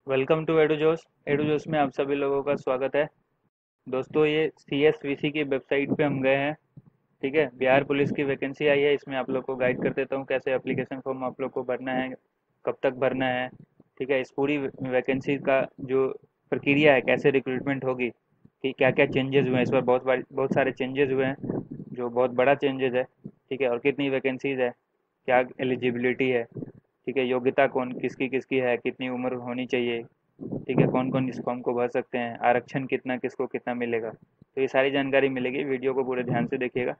Welcome to एडुजोस। एडुजोस में आप सभी लोगों का स्वागत है। दोस्तों, ये CSVC की वेबसाइट पे हम गए हैं। ठीक है, बिहार पुलिस की वैकेंसी आई है। इसमें आप लोग को गाइड कर देता हूँ कैसे एप्लीकेशन फॉर्म आप लोग को भरना है, कब तक भरना है। ठीक है, इस पूरी वैकेंसी का जो प्रक्रिया है, कैसे रिक्रूटमेंट होगी, कि क्या क्या चेंजेस हुए हैं इस बार। बहुत सारे चेंजेस हुए हैं, जो बहुत बड़ा चेंजेस है। ठीक है, और कितनी वैकेंसीज है, क्या एलिजिबिलिटी है। ठीक है, योग्यता कौन किसकी किसकी है, कितनी उम्र होनी चाहिए। ठीक है, कौन कौन इस फॉर्म को भर सकते हैं, आरक्षण कितना, किसको कितना मिलेगा, तो ये सारी जानकारी मिलेगी। वीडियो को पूरे ध्यान से देखिएगा।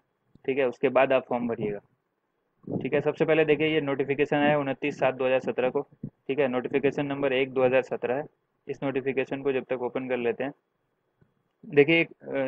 ठीक है, उसके बाद आप फॉर्म भरिएगा। ठीक है, सबसे पहले देखिए, ये नोटिफिकेशन है 29/7/2017 को। ठीक है, नोटिफिकेशन नंबर 1/2017 है। इस नोटिफिकेशन को जब तक ओपन कर लेते हैं, देखिए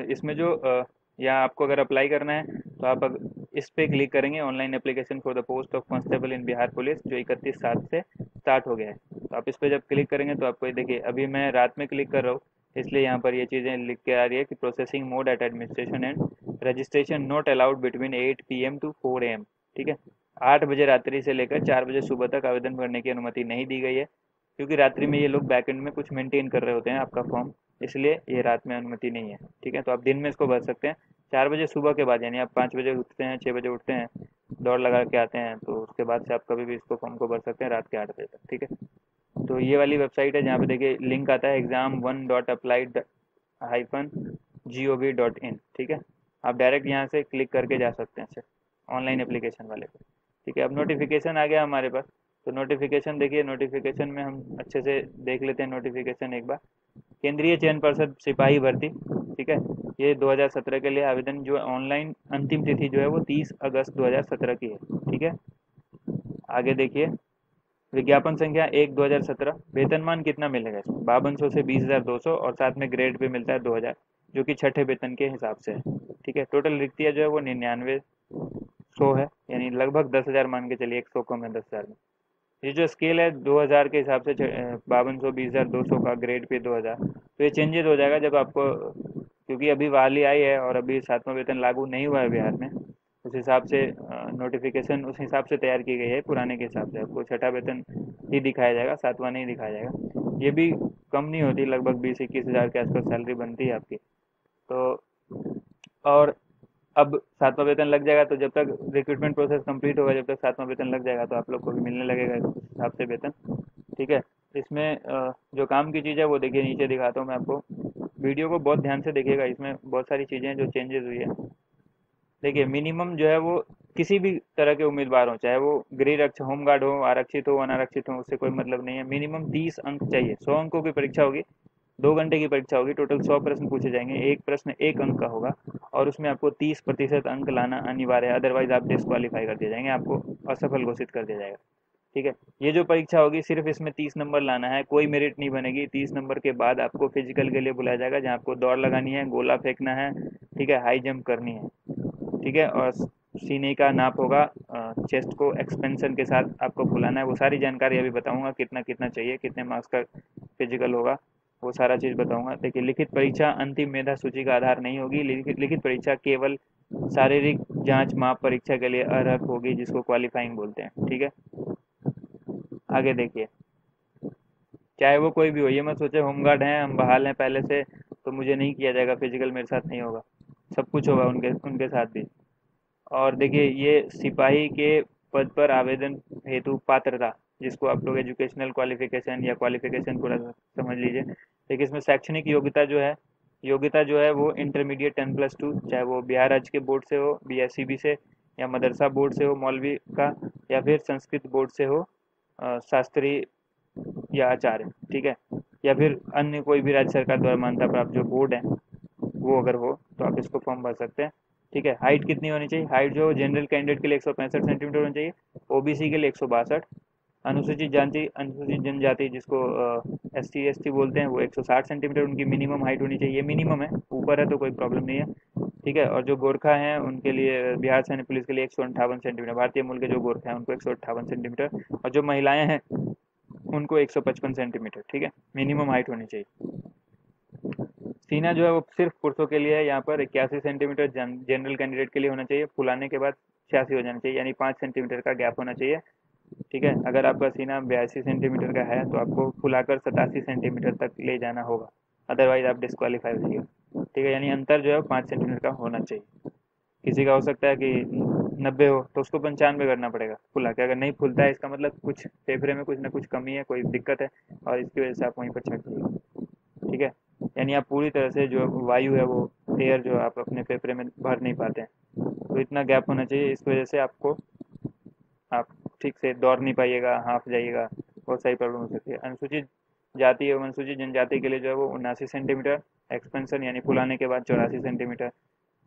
इसमें जो यहाँ आपको अगर अप्लाई करना है तो आप इस पे क्लिक करेंगे, online application for the post of constable in Bihar police, जो 31/7 से स्टार्ट हो गया है। तो आप इस पे जब क्लिक करेंगे तो आपको ये देखिए, अभी मैं रात में क्लिक कर रहा हूँ, इसलिए यहाँ पर ये चीज़ें लिख के आ रही है कि processing mode at administration and registration not allowed between 8 PM to 4 AM। ठीक है, 8 बजे रात्रि से लेकर 4 बजे सुबह तक आवेदन भरने की अनुमति नहीं दी गई है, क्योंकि रात्रि में ये लोग बैकएंड में कुछ मेंटेन कर रहे होते हैं आपका फॉर्म, इसलिए ये रात में अनुमति नहीं है। ठीक है, तो आप दिन में इसको भर सकते हैं। 4 बजे सुबह के बाद, यानी आप 5 बजे उठते हैं, 6 बजे उठते हैं, दौड़ लगा के आते हैं, तो उसके बाद से आप कभी भी इसको फॉर्म को भर सकते हैं रात के 8 बजे तक। ठीक है, तो ये वाली वेबसाइट है जहाँ पे देखिए लिंक आता है exam1.applied-gov.in। ठीक है, आप डायरेक्ट यहाँ से क्लिक करके जा सकते हैं सर, ऑनलाइन एप्लीकेशन वाले पे। ठीक है, अब नोटिफिकेशन आ गया हमारे पास। तो नोटिफिकेशन देखिए, नोटिफिकेशन में हम अच्छे से देख लेते हैं नोटिफिकेशन एक बार। केंद्रीय चयन पर्षद सिपाही भर्ती। ठीक है, ये 2017 के लिए आवेदन जो ऑनलाइन अंतिम तिथि जो है वो 30 अगस्त 2017 की है। ठीक है, आगे देखिए, विज्ञापन संख्या 1/2017। वेतनमान कितना मिलेगा इसमें, 5200 से 20,200, और साथ में ग्रेड पे मिलता है 2000, जो कि छठे वेतन के हिसाब से है। ठीक है, टोटल रिक्तियाँ जो है वो 9900 है, यानी लगभग 10,000 मान के चलिए, 100 कम है 10,000 में। ये जो स्केल है 2000 के हिसाब से, 5200, 20,200 का, ग्रेड पे 2000, तो ये चेंजेस हो जाएगा जब आपको, क्योंकि अभी बहाली आई है और अभी सातवां वेतन लागू नहीं हुआ है बिहार में। उस हिसाब से नोटिफिकेशन उस हिसाब से तैयार की गई है, पुराने के हिसाब से आपको छठा वेतन ही दिखाया जाएगा, सातवां नहीं दिखाया जाएगा। ये भी कम नहीं होती, लगभग 20-21 हज़ार के आसपास सैलरी बनती है आपकी। तो और अब सातवां वेतन लग जाएगा, तो जब तक रिक्रूटमेंट प्रोसेस कंप्लीट होगा, जब तक सातवां वेतन लग जाएगा, तो आप लोग को भी मिलने लगेगा उस हिसाब से वेतन। ठीक है, इसमें जो काम की चीज़ है वो देखिए, नीचे दिखाता हूँ मैं आपको। वीडियो को बहुत ध्यान से देखिएगा, इसमें बहुत सारी चीज़ें हैं जो चेंजेस हुई है। देखिए, मिनिमम जो है वो किसी भी तरह के उम्मीदवार हो, चाहे वो गृह रक्षा, होमगार्ड हो, आरक्षित हो, अनारक्षित हो, उससे कोई मतलब नहीं है। मिनिमम 30 अंक चाहिए। 100 अंकों की परीक्षा होगी, 2 घंटे की परीक्षा होगी, टोटल 100 प्रश्न पूछे जाएंगे, एक प्रश्न 1 अंक का होगा, और उसमें आपको 30% अंक लाना अनिवार्य है, अदरवाइज आप डिस्क्वालीफाई कर दिए जाएंगे, आपको असफल घोषित कर दिया जाएगा। ठीक है, ये जो परीक्षा होगी सिर्फ इसमें 30 नंबर लाना है, कोई मेरिट नहीं बनेगी। 30 नंबर के बाद आपको फिजिकल के लिए बुलाया जाएगा, जहाँ आपको दौड़ लगानी है, गोला फेंकना है, ठीक है, हाई जंप करनी है। ठीक है, और सीने का नाप होगा, चेस्ट को एक्सपेंशन के साथ आपको फुलाना है। वो सारी जानकारी अभी बताऊंगा, कितना कितना चाहिए, कितने मार्क्स का फिजिकल होगा, वो सारा चीज़ बताऊंगा। देखिए, लिखित परीक्षा अंतिम मेधा सूची का आधार नहीं होगी। लिखित परीक्षा केवल शारीरिक जांच माप परीक्षा के लिए अर्हक होगी, जिसको क्वालिफाइंग बोलते हैं। ठीक है, आगे देखिए, चाहे वो कोई भी हो, ये मत सोचे होमगार्ड हैं, हम बहाल हैं पहले से, तो मुझे नहीं किया जाएगा फिजिकल, मेरे साथ नहीं होगा। सब कुछ होगा उनके उनके साथ भी। और देखिए, ये सिपाही के पद पर आवेदन हेतु पात्रता, जिसको आप लोग एजुकेशनल क्वालिफिकेशन या क्वालिफिकेशन पूरा समझ लीजिए। देखिए, इसमें शैक्षणिक योग्यता जो है, वो इंटरमीडिएट 10+2, चाहे वो बिहार राज्य के बोर्ड से हो, BSCB से, या मदरसा बोर्ड से हो मौलवी का, या फिर संस्कृत बोर्ड से हो, शास्त्री या आचार्य। ठीक है, या फिर अन्य कोई भी राज्य सरकार द्वारा मान्यता प्राप्त जो बोर्ड है, वो अगर हो तो आप इसको फॉर्म भर सकते हैं। ठीक है, हाइट कितनी होनी चाहिए, हाइट जो जनरल कैंडिडेट के लिए 165 सेंटीमीटर होनी चाहिए, OBC के लिए 162, अनुसूचित जनजाति जिसको SC ST बोलते हैं, वो 160 सेंटीमीटर उनकी मिनिमम हाइट होनी चाहिए। ये मिनिमम है, ऊपर है तो कोई प्रॉब्लम नहीं है। ठीक है, और जो गोरखा हैं उनके लिए, बिहार सैनिक पुलिस के लिए 158 सेंटीमीटर, भारतीय मूल के जो गोरखा हैं उनको 158 सेंटीमीटर, और जो महिलाएं हैं उनको 155 सेंटीमीटर। ठीक है, मिनिमम हाइट होनी चाहिए। सीना जो है वो सिर्फ पुरुषों के लिए है, यहाँ पर 81 सेंटीमीटर जनरल कैंडिडेट के लिए होना चाहिए, फुलाने के बाद 86 हो जाना चाहिए, यानी 5 सेंटीमीटर का गैप होना चाहिए। ठीक है। अगर आपका सीना 82 सेंटीमीटर का है तो आपको फुलाकर 87 सेंटीमीटर तक ले जाना होगा, अदरवाइज आप डिस्क्वालीफाई हो जाइएगा। ठीक है, यानी अंतर जो है 5 सेंटीमीटर का होना चाहिए। किसी का हो सकता है कि 90 हो तो उसको 95 करना पड़ेगा फुला के। अगर नहीं फूलता है इसका मतलब कुछ फेफड़े में कुछ ना कुछ कमी है, कोई दिक्कत है, और इसकी वजह से आप वहीं पर छट जाइए। ठीक है, यानी आप पूरी तरह से जो वायु है वो एयर जो आप अपने फेफड़े में भर नहीं पाते हैं, तो इतना गैप होना चाहिए। इस वजह से आपको आप ठीक से दौड़ नहीं पाइएगा, हाँफ जाइएगा, बहुत सारी प्रॉब्लम हो सकती है। अनुसूचित जाति एवं अनुसूचित जनजाति के लिए जो है वो 79 सेंटीमीटर एक्सपेंशन यानी फुलाने के बाद 84 सेंटीमीटर।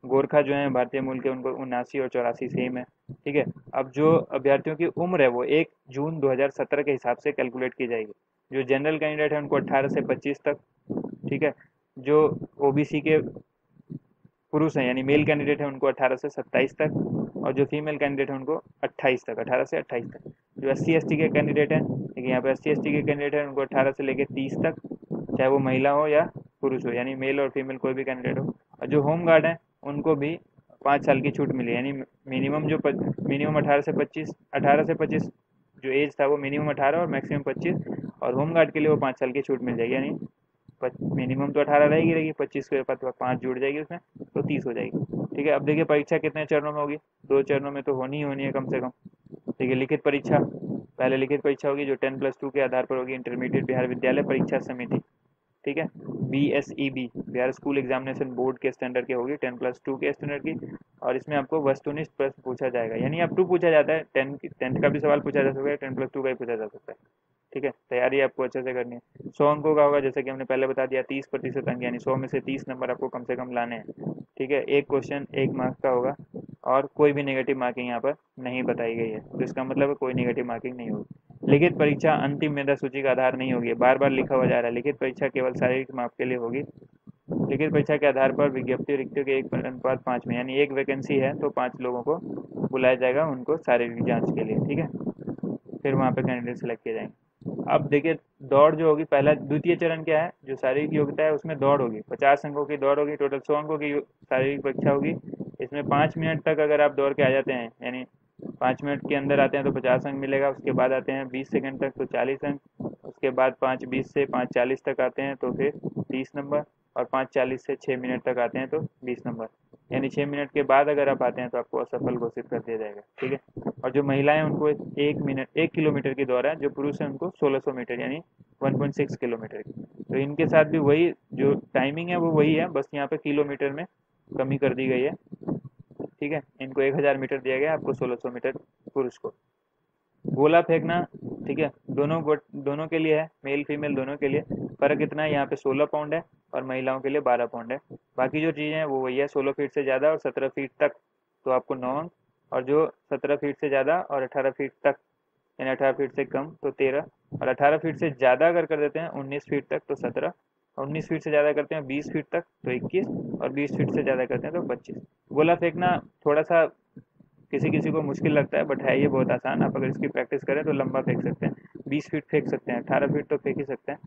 गोरखा जो है भारतीय मूल के, उनको 79 और 84 सेम है। ठीक है, अब जो अभ्यर्थियों की उम्र है वो 1 जून 2017 के हिसाब से कैलकुलेट की जाएगी। जो जनरल कैंडिडेट है उनको 18 से 25 तक। ठीक है, जो ओबीसी के पुरुष हैं यानी मेल कैंडिडेट है उनको 18 से 27 तक, और जो फीमेल कैंडिडेट है उनको 28 तक, 18 से 28 तक। जो SC ST के कैंडिडेट हैं, देखिए यहाँ पे SC ST के कैंडिडेट हैं उनको 18 से लेकर 30 तक, चाहे वो महिला हो या पुरुष हो, यानी मेल और फीमेल कोई भी कैंडिडेट हो। और जो होम गार्ड है उनको भी 5 साल की छूट मिली, यानी मिनिमम जो मिनिमम 18 से 25 जो एज था वो मिनिमम 18 और मैक्सिमम 25, और होम गार्ड के लिए वो 5 साल की छूट मिल जाएगी। यानी मिनिमम तो 18 रहेगी 25 के बाद 5 जुड़ जाएगी उसमें, तो 30 हो जाएगी। ठीक है, अब देखिए परीक्षा कितने चरणों में होगी। 2 चरणों में तो होनी ही होनी है कम से कम। देखिए लिखित परीक्षा, पहले लिखित परीक्षा होगी जो 10+2 के आधार पर होगी, इंटरमीडिएट बिहार विद्यालय परीक्षा समिति। ठीक है, BSEB Bihar school examination board के स्टैंडर्ड की होगी, 10+2 के स्टैंडर्ड की। और इसमें आपको वस्तुनिष्ठ प्रश्न पूछा जाएगा, यानी अप टू पूछा जाता है। 10th का भी सवाल पूछा जा सकता है, 10+2 का ही पूछा जा सकता है। ठीक है, तैयारी आपको अच्छे से करनी है। 100 अंकों का होगा, जैसे कि हमने पहले बता दिया, 30% अंक, यानी 100 में से 30 नंबर आपको कम से कम लाने हैं। ठीक है, एक क्वेश्चन 1 मार्क्स का होगा, और कोई भी नेगेटिव मार्किंग यहाँ पर नहीं बताई गई है, तो इसका मतलब है कोई नेगेटिव मार्किंग नहीं होगी। लिखित परीक्षा अंतिम मेधा सूची का आधार नहीं होगी, बार बार लिखा हुआ जा रहा है। लिखित परीक्षा केवल शारीरिक माप के लिए होगी। लिखित परीक्षा के आधार पर विज्ञप्ति रिक्तियों के 1:5 में, यानी एक वैकेंसी है तो 5 लोगों को बुलाया जाएगा उनको शारीरिक जांच के लिए। ठीक है, फिर वहाँ पे कैंडिडेट सेलेक्ट किए जाएंगे। अब देखिए दौड़ जो होगी, पहला द्वितीय चरण क्या है, जो शारीरिक योग्यता है उसमें दौड़ होगी, 50 अंकों की दौड़ होगी, टोटल 100 अंकों की शारीरिक परीक्षा होगी। इसमें 5 मिनट तक अगर आप दौड़ के आ जाते हैं, यानी 5 मिनट के अंदर आते हैं तो 50 अंक मिलेगा। उसके बाद आते हैं 20 सेकंड तक तो 40 अंक। उसके बाद 5:20 से 5:40 तक आते हैं तो फिर 30 नंबर, और 5:40 से 6 मिनट तक आते हैं तो 20 नंबर। यानी 6 मिनट के बाद अगर आप आते हैं तो आपको असफल घोषित कर दिया जाएगा। ठीक है, और जो महिलाएं उनको 1 किलोमीटर की दौड़ है, जो पुरुष है उनको 1600 मीटर यानी 1.6 किलोमीटर की। तो इनके साथ भी वही जो टाइमिंग है वो वही है, बस यहाँ पे किलोमीटर में कमी कर दी गई है। ठीक है, इनको 1000 मीटर दिया गया, आपको 1600 मीटर पुरुष को। गोला फेंकना, ठीक है, दोनों के लिए है, मेल फीमेल दोनों के लिए। फर्क इतना है, यहाँ पे 16 पाउंड है और महिलाओं के लिए 12 पाउंड है। बाकी जो चीज़ें हैं वो वही है, 16 फीट से ज़्यादा और 17 फीट तक तो आपको 9 अंक, और जो 17 फीट से ज़्यादा और 18 फीट तक यानी 18 फीट से कम तो 13, और 18 फीट से ज़्यादा अगर कर देते हैं 19 फीट तक तो 17, और 19 फीट से ज़्यादा करते हैं 20 फीट तक तो 21, और 20 फीट से ज़्यादा करते हैं तो 25। गोला फेंकना थोड़ा सा किसी किसी को मुश्किल लगता है, बट है ये बहुत आसान। आप अगर इसकी प्रैक्टिस करें तो लंबा फेंक सकते हैं, 20 फीट फेंक सकते हैं, 18 फीट तो फेंक ही सकते हैं।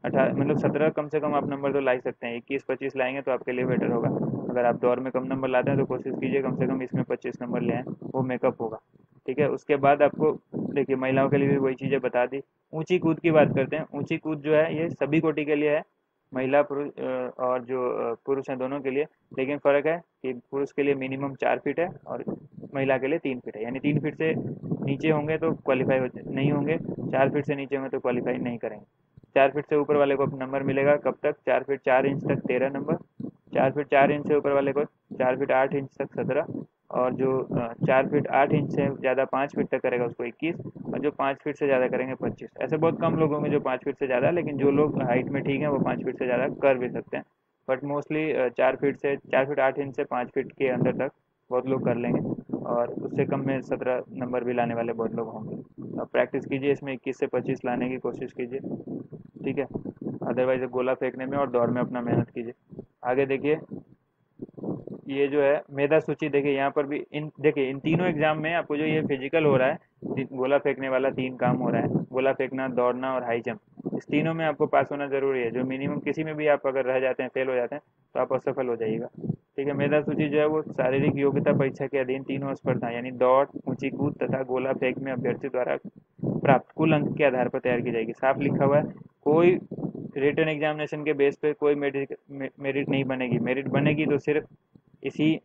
18 मतलब 17 कम से कम आप नंबर तो ला ही सकते हैं, 21-25 लाएंगे तो आपके लिए बेटर होगा। अगर आप दौड़ में कम नंबर लाते हैं तो कोशिश कीजिए कम से कम इसमें 25 नंबर ले आएँ, वो मेकअप होगा। ठीक है, उसके बाद आपको देखिए महिलाओं के लिए भी वही चीज़ें बता दी। ऊंची कूद की बात करते हैं। ऊंची कूद जो है ये सभी कोटि के लिए है, महिला पुरुष और जो पुरुष हैं दोनों के लिए। लेकिन फ़र्क है कि पुरुष के लिए मिनिमम 4 फीट है और महिला के लिए 3 फीट है, यानी 3 फीट से नीचे होंगे तो क्वालिफाई नहीं होंगे, 4 फीट से नीचे होंगे तो क्वालिफाई नहीं करेंगे। 4 फीट से ऊपर वाले को नंबर मिलेगा कब तक, 4 फीट 4 इंच तक 13 नंबर, 4 फीट 4 इंच से ऊपर वाले को 4 फीट 8 इंच तक 17, और जो 4 फीट 8 इंच से ज़्यादा 5 फीट तक करेगा उसको 21, और जो 5 फीट से ज़्यादा करेंगे 25। ऐसे बहुत कम लोग होंगे जो 5 फीट से ज़्यादा, लेकिन जो लोग हाइट में ठीक हैं वो 5 फीट से ज़्यादा कर भी सकते हैं। बट मोस्टली 4 फीट 8 इंच से 5 फीट के अंदर तक बहुत लोग कर लेंगे, और उससे कम में 17 नंबर भी लाने वाले बहुत लोग होंगे। अब प्रैक्टिस कीजिए, इसमें 21 से 25 लाने की कोशिश कीजिए। ठीक है, अदरवाइज गोला फेंकने में और दौड़ में अपना मेहनत कीजिए। आगे देखिए, ये जो है मेधा सूची, देखिए यहाँ पर भी इन तीनों एग्जाम में आपको जो ये फिजिकल हो रहा है, गोला फेंकने वाला 3 काम हो रहा है, गोला फेंकना, दौड़ना और हाई जंप, इस तीनों में आपको पास होना जरूरी है। जो मिनिमम किसी में भी आप अगर रह जाते हैं, फेल हो जाते हैं, तो आप असफल हो जाइएगा। ठीक है, मेधा सूची जो है वो शारीरिक योग्यता परीक्षा के अधीन तीनों स्पर्धा यानी दौड़, ऊंची कूद तथा गोला फेंक में अभ्यर्थी द्वारा प्राप्त कुल अंक के आधार पर तैयार की जाएगी। साफ लिखा हुआ है, कोई रिटन एग्जामिनेशन के बेस पे कोई मेरिट नहीं बनेगी। मेरिट बनेगी तो सिर्फ इसी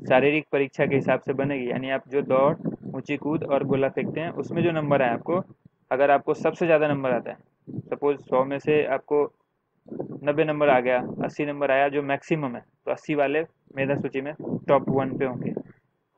शारीरिक परीक्षा के हिसाब से बनेगी। यानी आप जो दौड़, ऊंची कूद और गोला फेंकते हैं उसमें जो नंबर आए आपको, अगर आपको सबसे ज़्यादा नंबर आता है, सपोज 100 में से आपको 90 नंबर आ गया, 80 नंबर आया जो मैक्सिमम है, तो 80 वाले मेधा सूची में टॉप 1 पे होंगे।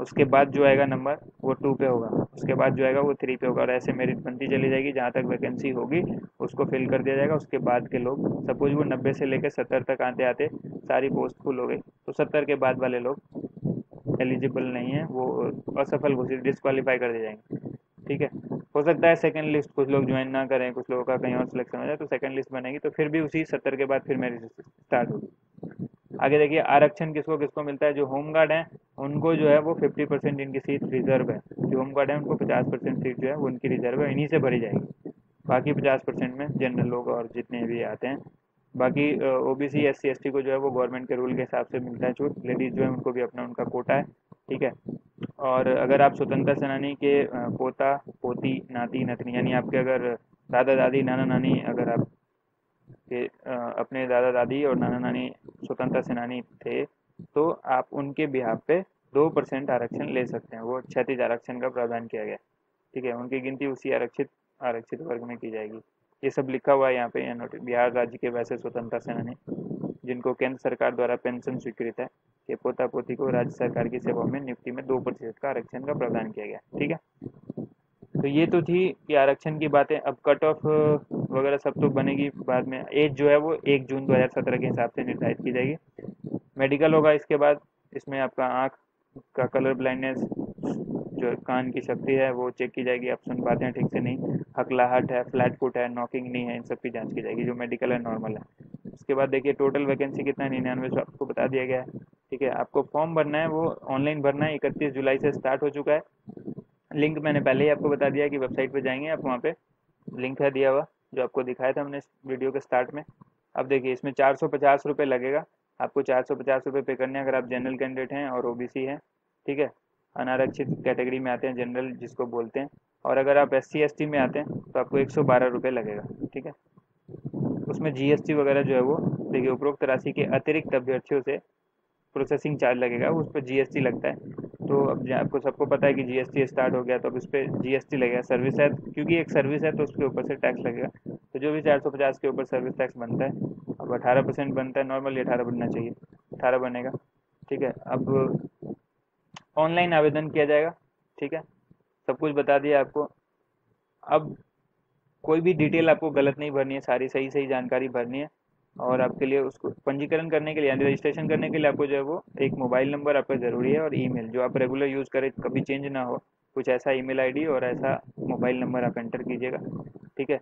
उसके बाद जो आएगा नंबर वो 2 पे होगा, उसके बाद जो आएगा वो 3 पे होगा, और ऐसे मेरिट बनती चली जाएगी। जहाँ तक वैकेंसी होगी उसको फिल कर दिया जाएगा। उसके बाद के लोग, सपोज वो 90 से लेकर 70 तक आते आते सारी पोस्ट फुल हो गई, तो 70 के बाद वाले लोग एलिजिबल नहीं है, वो असफल घोषित, डिस्क्वालीफाई कर दिए जाएंगे। ठीक है, हो सकता है सेकंड लिस्ट कुछ लोग ज्वाइन ना करें, कुछ लोगों का कहीं और सिलेक्शन हो जाए, तो सेकंड लिस्ट बनेगी, तो फिर भी उसी 70 के बाद फिर मेरिट स्टार्ट होगी। आगे देखिए, आरक्षण किसको किसको मिलता है। जो होम गार्ड है उनको जो है वो 50% इनकी सीट रिजर्व है। जो होम गार्ड है उनको 50% सीट जो है वो उनकी रिजर्व है, इन्हीं से भरी जाएगी। बाकी 50% में जनरल लोग और जितने भी आते हैं। बाकी ओबीसी एससी एसटी को जो है वो गवर्नमेंट के रूल के हिसाब से मिलता है छूट। लेडीज जो है उनको भी अपना उनका कोटा है। ठीक है, और अगर आप स्वतंत्रता सेनानी के पोता पोती नाती नतनी, यानी आपके अगर दादा दादी नाना नानी, अगर आप के अपने दादा दादी और नाना नानी स्वतंत्रता सेनानी थे, तो आप उनके बिहाफ पे 2% आरक्षण ले सकते हैं। वो क्षैतिज आरक्षण का प्रावधान किया गया। ठीक है, उनकी गिनती उसी आरक्षित आरक्षित वर्ग में की जाएगी। ये सब लिखा हुआ है यहाँ पे। बिहार राज्य के वैसे स्वतंत्रता सेनानी जिनको केंद्र सरकार द्वारा पेंशन स्वीकृत है, के पोता पोती को राज्य सरकार की सेवा में नियुक्ति में 2% का आरक्षण का प्रावधान किया गया। ठीक है, तो ये तो थी कि आरक्षण की बातें। अब कट ऑफ वगैरह सब तो बनेगी बाद में। एज जो है वो 1 जून 2017 के हिसाब से निर्धारित की जाएगी। मेडिकल होगा इसके बाद। इसमें आपका आँख का कलर ब्लाइंडनेस, जो कान की शक्ति है वो चेक की जाएगी। आप सुन पाते हैं ठीक से नहीं, हकलाहट है, फ्लैट फुट है, नॉकिंग नहीं है, इन सब की जांच की जाएगी। जो मेडिकल है नॉर्मल है। उसके बाद देखिए टोटल वैकेंसी कितना है, 99 आपको बता दिया गया है। ठीक है, आपको फॉर्म भरना है, वो ऑनलाइन भरना है। 31 जुलाई से स्टार्ट हो चुका है। लिंक मैंने पहले ही आपको बता दिया कि वेबसाइट पे जाएंगे आप, वहाँ पे लिंक है दिया हुआ, जो आपको दिखाया था हमने वीडियो के स्टार्ट में। अब देखिए, इसमें 450 रुपये लगेगा। आपको 450 रुपये पे करने हैं अगर आप जनरल कैंडिडेट हैं और ओबीसी हैं। ठीक है, अनारक्षित कैटेगरी में आते हैं, जनरल जिसको बोलते हैं। और अगर आप एससी एसटी में आते हैं तो आपको 112 रुपये लगेगा। ठीक है, उसमें जीएसटी वगैरह जो है वो देखिए, उपरोक्त राशि के अतिरिक्त अभ्यर्थियों से प्रोसेसिंग चार्ज लगेगा, उस पर जीएसटी लगता है। तो अब आपको सबको पता है कि जीएसटी स्टार्ट हो गया, तो अब इस पर जीएसटी लगेगा। सर्विस है, क्योंकि एक सर्विस है तो उसके ऊपर से टैक्स लगेगा। तो जो भी 450 के ऊपर सर्विस टैक्स बनता है, अब 18% बनता है, नॉर्मली 18 बनना चाहिए, 18 बनेगा। ठीक है, अब ऑनलाइन आवेदन किया जाएगा। ठीक है, सब कुछ बता दिया आपको। अब कोई भी डिटेल आपको गलत नहीं भरनी है, सारी सही सही जानकारी भरनी है। और आपके लिए उसको पंजीकरण करने के लिए, यानी रजिस्ट्रेशन करने के लिए आपको जो है वो एक मोबाइल नंबर आपका ज़रूरी है, और ईमेल जो आप रेगुलर यूज़ करें, कभी चेंज ना हो, कुछ ऐसा ईमेल आईडी और ऐसा मोबाइल नंबर आप एंटर कीजिएगा। ठीक है,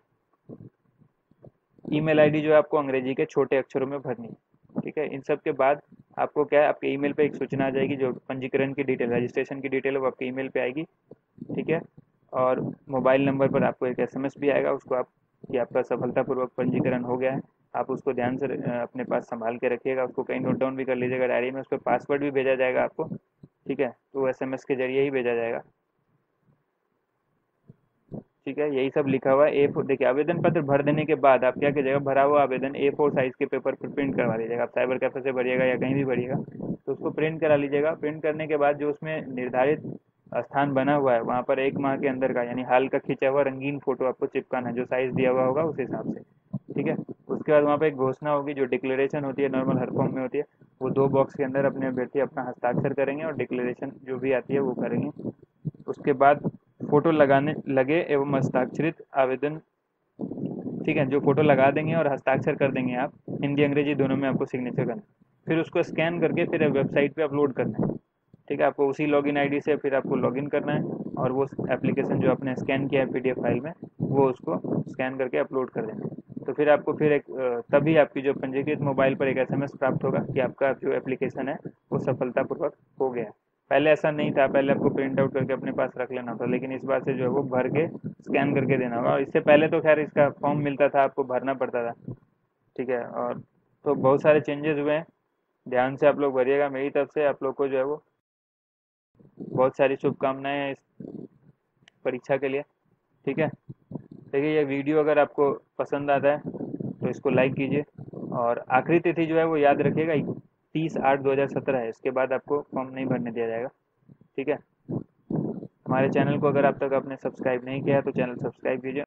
ईमेल आईडी जो है आपको अंग्रेजी के छोटे अक्षरों में भरनी है। ठीक है, इन सब के बाद आपको क्या है, आपके ईमेल पे एक सूचना आ जाएगी, जो पंजीकरण की डिटेल, रजिस्ट्रेशन की डिटेल है वो आपके ईमेल पे आएगी। ठीक है, और मोबाइल नंबर पर आपको एक एसएमएस भी आएगा, उसको आप कि आपका सफलतापूर्वक पंजीकरण हो गया है। आप उसको ध्यान से अपने पास संभाल के रखिएगा, उसको कहीं नोट डाउन भी कर लीजिएगा डायरी में। उस पर पासवर्ड भी भेजा जाएगा आपको। ठीक है, तो एसएमएस के जरिए ही भेजा जाएगा। ठीक है, यही सब लिखा हुआ है। देखिए, आवेदन पत्र भर देने के बाद आप क्या कीजिएगा, भरा हुआ आवेदन A4 साइज के पेपर पर प्रिंट करवा लीजिएगा। आप साइबर कैफे से भरिएगा या कहीं भी भरिएगा, तो उसको प्रिंट करा लीजिएगा। प्रिंट करने के बाद जो उसमें निर्धारित स्थान बना हुआ है, वहाँ पर 1 माह के अंदर का, यानी हाल का खींचा हुआ रंगीन फोटो आपको चिपकाना है, जो साइज दिया हुआ होगा उस हिसाब से। ठीक है, उसके बाद वहाँ पे एक घोषणा होगी, जो डिक्लेरेशन होती है, नॉर्मल हर फॉर्म में होती है। वो 2 बॉक्स के अंदर अपने अभ्यर्थी अपना हस्ताक्षर करेंगे और डिक्लेरेशन जो भी आती है वो करेंगे। उसके बाद फोटो लगाने लगे एवं हस्ताक्षरित आवेदन। ठीक है, जो फोटो लगा देंगे और हस्ताक्षर कर देंगे आप, हिंदी अंग्रेजी दोनों में आपको सिग्नेचर करना है। फिर उसको स्कैन करके फिर वेबसाइट पे अपलोड करना है। ठीक है, आपको उसी लॉगिन आईडी से फिर आपको लॉगिन करना है, और वो एप्लीकेशन जो आपने स्कैन किया है पीडीएफ फाइल में, वो उसको स्कैन करके अपलोड कर देना है। तो फिर आपको फिर एक तभी आपकी जो पंजीकृत मोबाइल पर एक एसएमएस प्राप्त होगा कि आपका जो एप्लीकेशन है वो सफलतापूर्वक हो गया है। पहले ऐसा नहीं था, पहले आपको प्रिंट आउट करके अपने पास रख लेना था, लेकिन इस बार से जो है वो भर के स्कैन करके देना होगा। और इससे पहले तो खैर इसका फॉर्म मिलता था, आपको भरना पड़ता था। ठीक है, और तो बहुत सारे चेंजेस हुए हैं, ध्यान से आप लोग भरिएगा। मेरी तरफ से आप लोग को जो है वो बहुत सारी शुभकामनाएं हैं इस परीक्षा के लिए। ठीक है। देखिए ये वीडियो अगर आपको पसंद आता है तो इसको लाइक कीजिए, और आखिरी तिथि जो है वो याद रखिएगा 30/8/2017 है, इसके बाद आपको फॉर्म नहीं भरने दिया जाएगा। ठीक है। हमारे चैनल को अगर आप तक आपने सब्सक्राइब नहीं किया है तो चैनल सब्सक्राइब कीजिए।